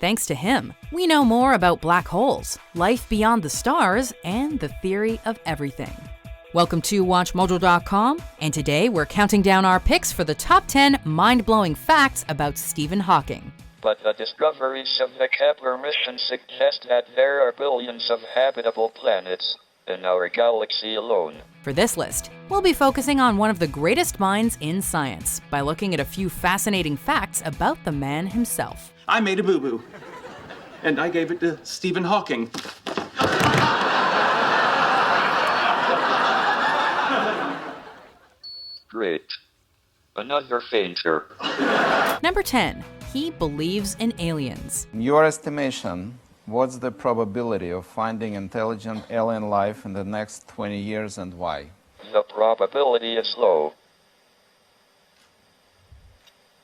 Thanks to him, we know more about black holes, life beyond the stars, and the theory of everything. Welcome to WatchMojo.com, and today we're counting down our picks for the top 10 mind-blowing facts about Stephen Hawking. But the discoveries of the Kepler mission suggest that there are billions of habitable planets in our galaxy alone. For this list, we'll be focusing on one of the greatest minds in science by looking at a few fascinating facts about the man himself. I made a boo-boo, and I gave it to Stephen Hawking. Great. Another fainter. Number 10. He believes in aliens. In your estimation, what's the probability of finding intelligent alien life in the next 20 years and why? The probability is low.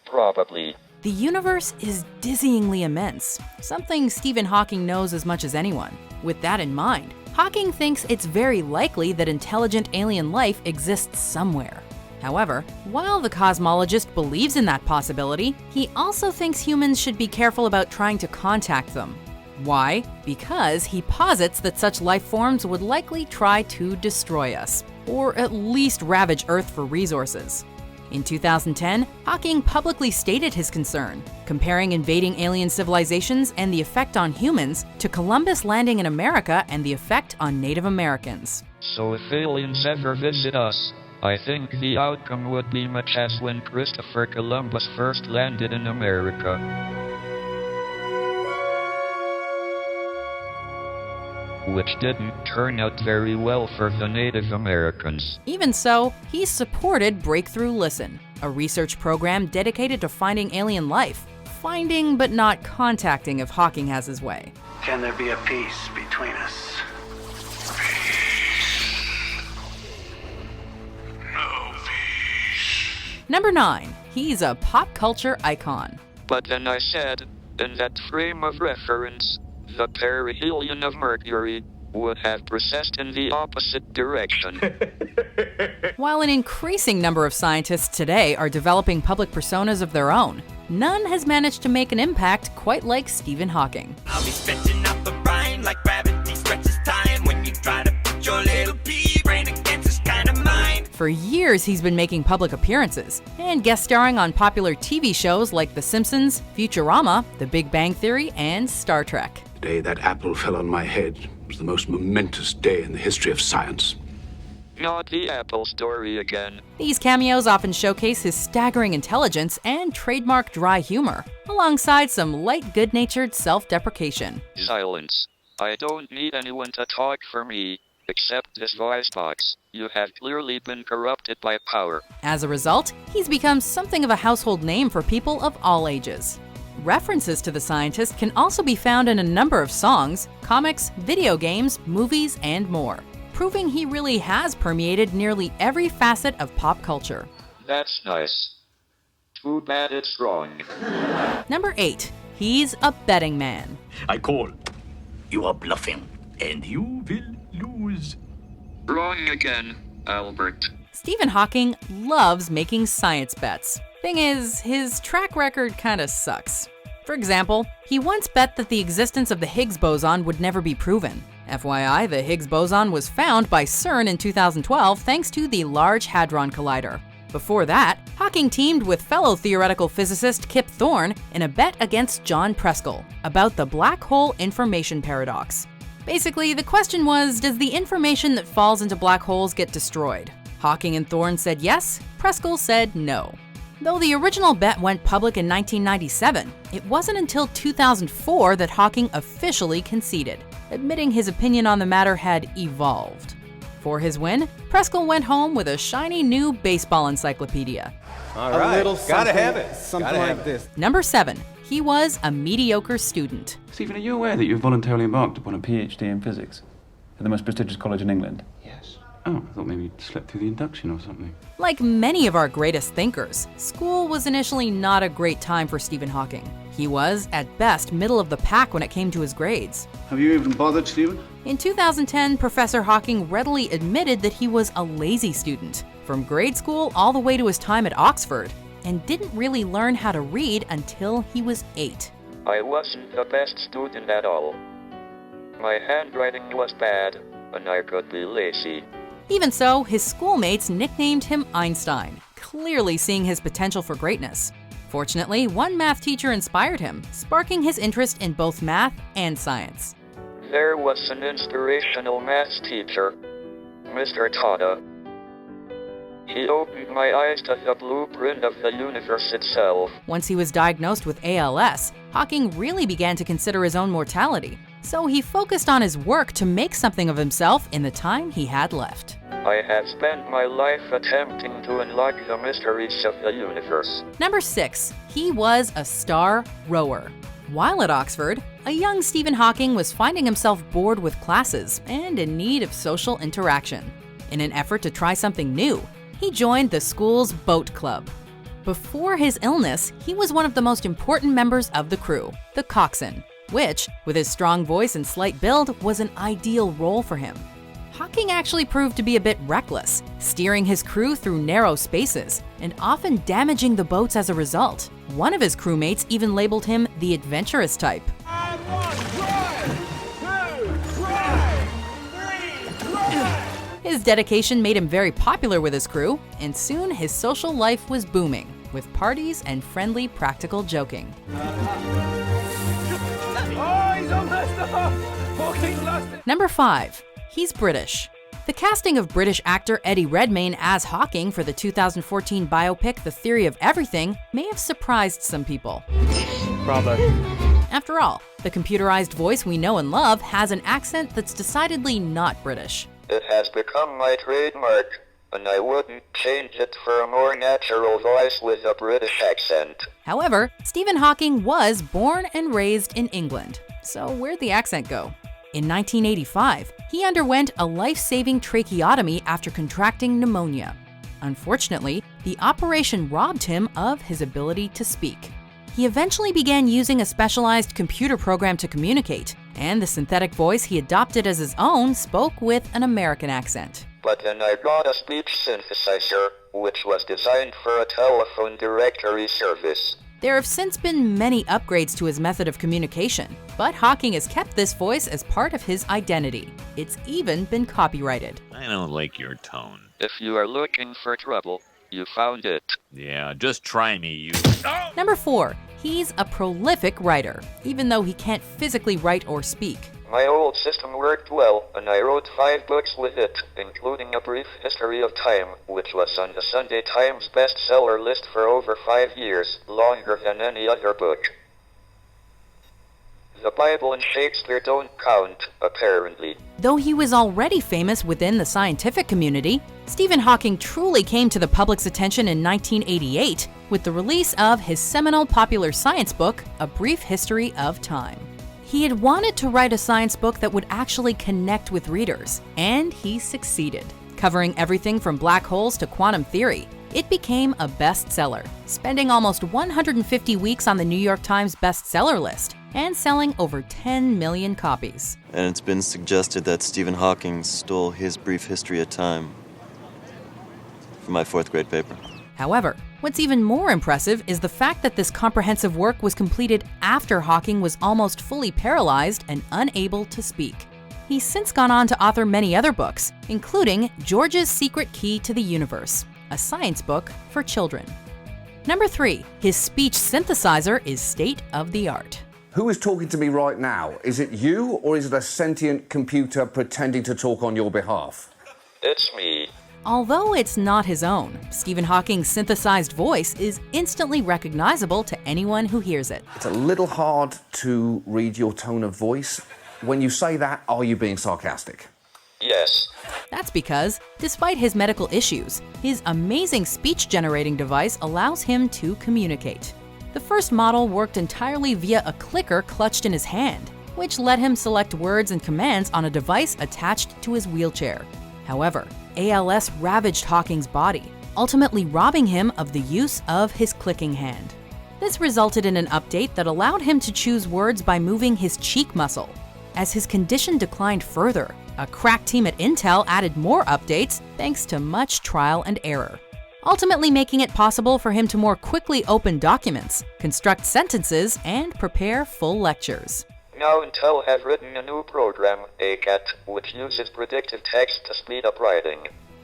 Probably. The universe is dizzyingly immense, something Stephen Hawking knows as much as anyone. With that in mind, Hawking thinks it's very likely that intelligent alien life exists somewhere. However, while the cosmologist believes in that possibility, he also thinks humans should be careful about trying to contact them. Why? Because he posits that such life forms would likely try to destroy us, or at least ravage Earth for resources. In 2010, Hawking publicly stated his concern, comparing invading alien civilizations and the effect on humans to Columbus landing in America and the effect on Native Americans. So if aliens ever visit us, I think the outcome would be much as when Christopher Columbus first landed in America. Which didn't turn out very well for the Native Americans. Even so, he supported Breakthrough Listen, a research program dedicated to finding alien life, finding but not contacting if Hawking has his way. Can there be a peace between us? Number 9. He's a pop culture icon. But then I said, in that frame of reference, the perihelion of Mercury would have precessed in the opposite direction. While an increasing number of scientists today are developing public personas of their own, none has managed to make an impact quite like Stephen Hawking. I'll be stretching out the brain like gravity stretches time when you try to put your little pea brain against this kind of mind. For years, he's been making public appearances and guest starring on popular TV shows like The Simpsons, Futurama, The Big Bang Theory, and Star Trek. The day that apple fell on my head was the most momentous day in the history of science. Not the Apple story again. These cameos often showcase his staggering intelligence and trademark dry humor, alongside some light, good-natured self-deprecation. Silence. I don't need anyone to talk for me, except this voice box. You have clearly been corrupted by power. As a result, he's become something of a household name for people of all ages. References to the scientist can also be found in a number of songs, comics, video games, movies, and more, proving he really has permeated nearly every facet of pop culture. That's nice. Too bad it's wrong. Number 8. He's a betting man. I call. You are bluffing, and you will lose. Wrong again, Albert. Stephen Hawking loves making science bets. Thing is, his track record kinda sucks. For example, he once bet that the existence of the Higgs boson would never be proven. FYI, the Higgs boson was found by CERN in 2012 thanks to the Large Hadron Collider. Before that, Hawking teamed with fellow theoretical physicist Kip Thorne in a bet against John Preskill about the black hole information paradox. Basically, the question was, does the information that falls into black holes get destroyed? Hawking and Thorne said yes, Preskill said no. Though the original bet went public in 1997, it wasn't until 2004 that Hawking officially conceded, admitting his opinion on the matter had evolved. For his win, Preskill went home with a shiny new baseball encyclopedia. All right, a little gotta something, have it. something Gotta like have it. this. Number 7. He was a mediocre student. Stephen, are you aware that you've voluntarily embarked upon a PhD in physics at the most prestigious college in England? Yes. Oh, I thought maybe you'd slept through the induction or something. Like many of our greatest thinkers, school was initially not a great time for Stephen Hawking. He was, at best, middle of the pack when it came to his grades. Have you even bothered, Stephen? In 2010, Professor Hawking readily admitted that he was a lazy student, from grade school all the way to his time at Oxford, and didn't really learn how to read until he was 8. I wasn't the best student at all. My handwriting was bad, and I could be lazy. Even so, his schoolmates nicknamed him Einstein, clearly seeing his potential for greatness. Fortunately, one math teacher inspired him, sparking his interest in both math and science. There was an inspirational maths teacher, Mr. Tada. He opened my eyes to the blueprint of the universe itself. Once he was diagnosed with ALS, Hawking really began to consider his own mortality. So he focused on his work to make something of himself in the time he had left. I have spent my life attempting to unlock the mysteries of the universe. Number 6. He was a star rower. While at Oxford, a young Stephen Hawking was finding himself bored with classes and in need of social interaction. In an effort to try something new, he joined the school's boat club. Before his illness, he was one of the most important members of the crew, the coxswain, which, with his strong voice and slight build, was an ideal role for him. Hawking actually proved to be a bit reckless, steering his crew through narrow spaces and often damaging the boats as a result. One of his crewmates even labeled him the adventurous type. His dedication made him very popular with his crew, and soon his social life was booming, with parties and friendly practical joking. Number 5. He's British. The casting of British actor Eddie Redmayne as Hawking for the 2014 biopic The Theory of Everything may have surprised some people. Bravo. After all, the computerized voice we know and love has an accent that's decidedly not British. It has become my trademark, and I wouldn't change it for a more natural voice with a British accent. However, Stephen Hawking was born and raised in England. So where'd the accent go? In 1985, he underwent a life-saving tracheotomy after contracting pneumonia. Unfortunately, the operation robbed him of his ability to speak. He eventually began using a specialized computer program to communicate, and the synthetic voice he adopted as his own spoke with an American accent. But then I got a speech synthesizer, which was designed for a telephone directory service. There have since been many upgrades to his method of communication, but Hawking has kept this voice as part of his identity. It's even been copyrighted. I don't like your tone. If you are looking for trouble, you found it. Yeah, just try me, you... Oh! Number 4. He's a prolific writer, even though he can't physically write or speak. My old system worked well, and I wrote 5 books with it, including A Brief History of Time, which was on the Sunday Times bestseller list for over 5 years, longer than any other book. The Bible and Shakespeare don't count, apparently. Though he was already famous within the scientific community, Stephen Hawking truly came to the public's attention in 1988 with the release of his seminal popular science book, A Brief History of Time. He had wanted to write a science book that would actually connect with readers, and he succeeded. Covering everything from black holes to quantum theory, it became a bestseller, spending almost 150 weeks on the New York Times bestseller list and selling over 10 million copies. And it's been suggested that Stephen Hawking stole His Brief History of Time from my 4th grade paper. However, what's even more impressive is the fact that this comprehensive work was completed after Hawking was almost fully paralyzed and unable to speak. He's since gone on to author many other books, including George's Secret Key to the Universe, a science book for children. Number 3, his speech synthesizer is state-of-the-art. Who is talking to me right now? Is it you, or is it a sentient computer pretending to talk on your behalf? It's me. Although it's not his own, Stephen Hawking's synthesized voice is instantly recognizable to anyone who hears it. It's a little hard to read your tone of voice. When you say that, are you being sarcastic? Yes. That's because, despite his medical issues, his amazing speech-generating device allows him to communicate. The first model worked entirely via a clicker clutched in his hand, which let him select words and commands on a device attached to his wheelchair. However, ALS ravaged Hawking's body, ultimately robbing him of the use of his clicking hand. This resulted in an update that allowed him to choose words by moving his cheek muscle. As his condition declined further, a crack team at Intel added more updates thanks to much trial and error. ultimately making it possible for him to more quickly open documents, construct sentences, and prepare full lectures. Now Intel have written a new program, ACAT, which uses predictive text to speed up writing.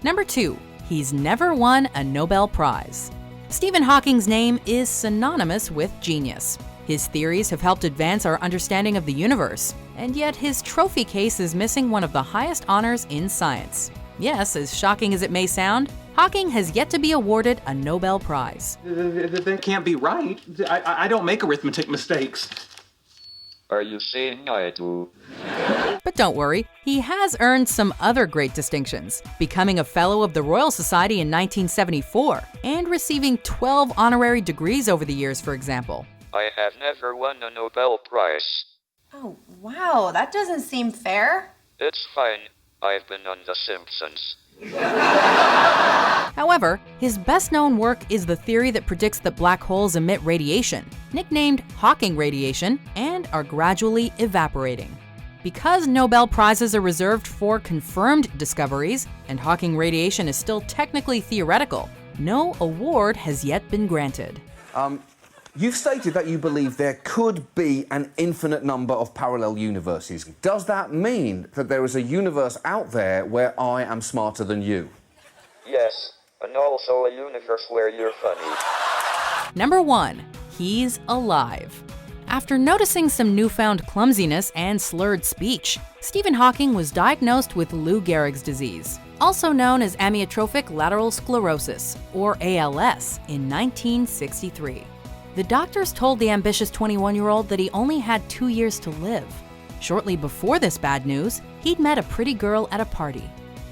Number 2. He's never won a Nobel Prize. Stephen Hawking's name is synonymous with genius. His theories have helped advance our understanding of the universe, and yet his trophy case is missing one of the highest honors in science. Yes, as shocking as it may sound, Hawking has yet to be awarded a Nobel Prize. That can't be right. I don't make arithmetic mistakes. Are you saying I do? But don't worry, he has earned some other great distinctions, becoming a Fellow of the Royal Society in 1974, and receiving 12 honorary degrees over the years, for example. I have never won a Nobel Prize. Oh, wow, that doesn't seem fair. It's fine. I've been on The Simpsons. However, his best-known work is the theory that predicts that black holes emit radiation, nicknamed Hawking radiation, and are gradually evaporating. Because Nobel Prizes are reserved for confirmed discoveries, and Hawking radiation is still technically theoretical, no award has yet been granted. You've stated that you believe there could be an infinite number of parallel universes. Does that mean that there is a universe out there where I am smarter than you? Yes, and also a universe where you're funny. Number 1. He's alive. After noticing some newfound clumsiness and slurred speech, Stephen Hawking was diagnosed with Lou Gehrig's disease, also known as amyotrophic lateral sclerosis, or ALS, in 1963. The doctors told the ambitious 21-year-old that he only had 2 years to live. Shortly before this bad news, he'd met a pretty girl at a party.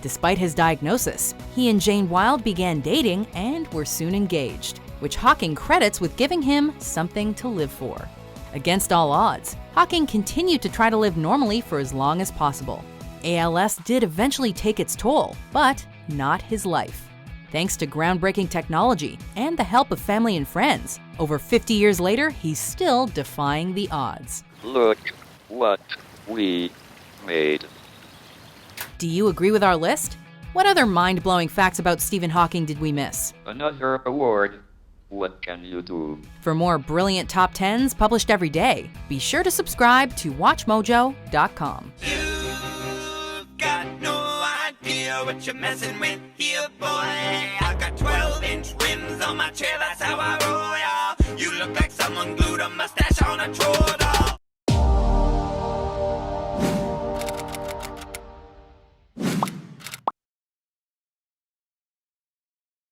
Despite his diagnosis, he and Jane Wilde began dating and were soon engaged, which Hawking credits with giving him something to live for. Against all odds, Hawking continued to try to live normally for as long as possible. ALS did eventually take its toll, but not his life. Thanks to groundbreaking technology and the help of family and friends, over 50 years later, he's still defying the odds. Look what we made. Do you agree with our list? What other mind-blowing facts about Stephen Hawking did we miss? Another award. What can you do? For more brilliant top 10s published every day, be sure to subscribe to WatchMojo.com. You've got no idea what you're messing with here, boy. I got 12-inch rims on my chair, that's how I roll, y'all. You look like someone glued a mustache on a troll.